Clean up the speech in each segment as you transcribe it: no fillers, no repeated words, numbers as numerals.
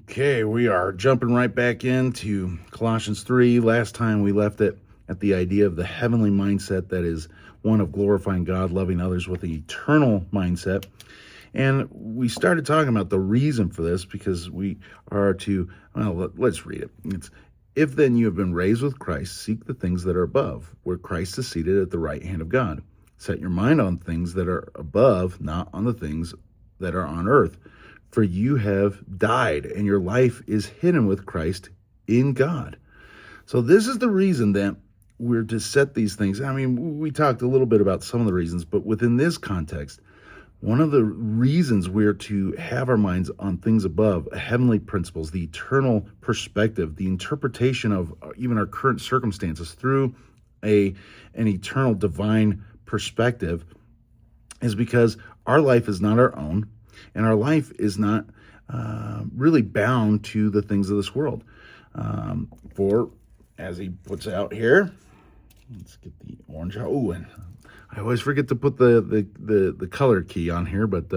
Okay, we are jumping right back into Colossians 3. Last time we left it at the idea of the heavenly mindset that is one of glorifying God, loving others with an eternal mindset. And we started talking about the reason for this because we are to, well, let's read it. It's, if then you have been raised with Christ, seek the things that are above, where Christ is seated at the right hand of God. Set your mind on things that are above, not on the things that are on earth. For you have died, and your life is hidden with Christ in God. So this is the reason that we're to set these things. I mean, we talked a little bit about some of the reasons, but within this context, one of the reasons we're to have our minds on things above, heavenly principles, the eternal perspective, the interpretation of even our current circumstances through an eternal divine perspective, is because our life is not our own. And our life is not really bound to the things of this world. For, as he puts out here, let's get the orange out. Oh, and I always forget to put the color key on here, but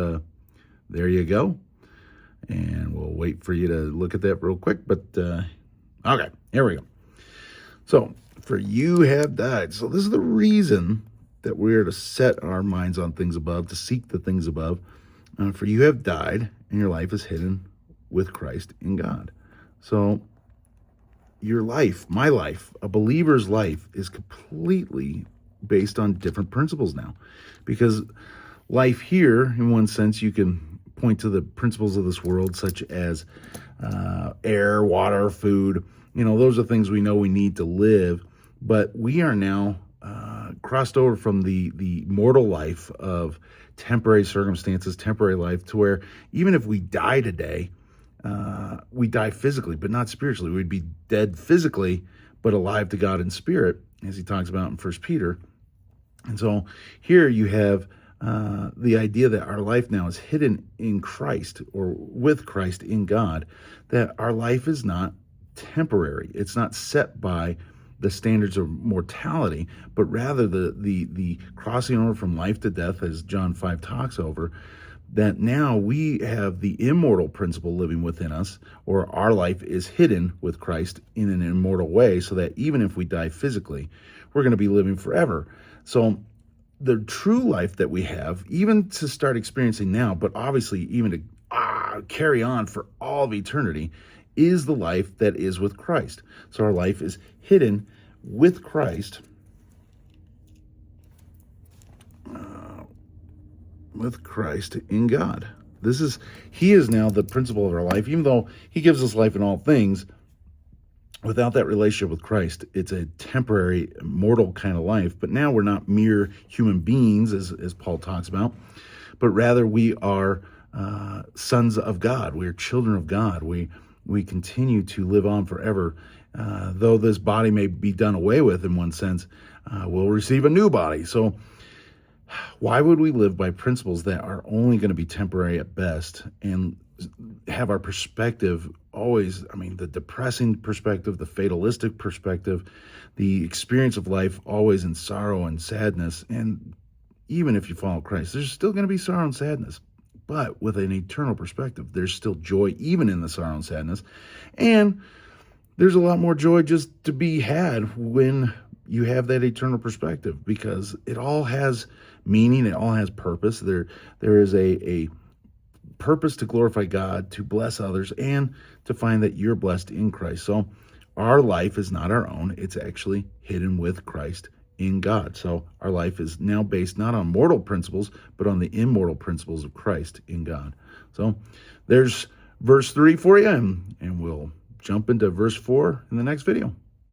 there you go. And we'll wait for you to look at that real quick. But, okay, here we go. So, for you have died. So this is the reason that we're to set our minds on things above, to seek the things above. For you have died, and your life is hidden with Christ in God. So your life, my life, a believer's life, is completely based on different principles now. Because life here, in one sense, you can point to the principles of this world, such as air, water, food. You know, those are things we know we need to live. But we are now crossed over from the mortal life of temporary circumstances, temporary life, to where even if we die today, we die physically, but not spiritually. We'd be dead physically, but alive to God in spirit, as he talks about in 1 Peter. And so here you have the idea that our life now is hidden in Christ, or with Christ in God, that our life is not temporary. It's not set by the standards of mortality, but rather the crossing over from life to death, as John 5 talks over, that now we have the immortal principle living within us, or our life is hidden with Christ in an immortal way, so that even if we die physically, we're going to be living forever. So the true life that we have, even to start experiencing now, but obviously even to carry on for all of eternity, is the life that is with Christ. So our life is hidden with Christ, in God. He is now the principle of our life. Even though he gives us life in all things, without that relationship with Christ, it's a temporary, mortal kind of life. But now we're not mere human beings, as Paul talks about, but rather we are sons of God. We are children of God. We continue to live on forever. Though this body may be done away with in one sense, we'll receive a new body. So why would we live by principles that are only going to be temporary at best, and have our perspective always, the depressing perspective, the fatalistic perspective, the experience of life always in sorrow and sadness? And even if you follow Christ, there's still going to be sorrow and sadness. But with an eternal perspective, there's still joy even in the sorrow and sadness. And there's a lot more joy just to be had when you have that eternal perspective, because it all has meaning, it all has purpose. There is a purpose to glorify God, to bless others, and to find that you're blessed in Christ. So our life is not our own. It's actually hidden with Christ in God. So our life is now based not on mortal principles, but on the immortal principles of Christ in God. So there's verse 3 for you, and we'll jump into verse 4 in the next video.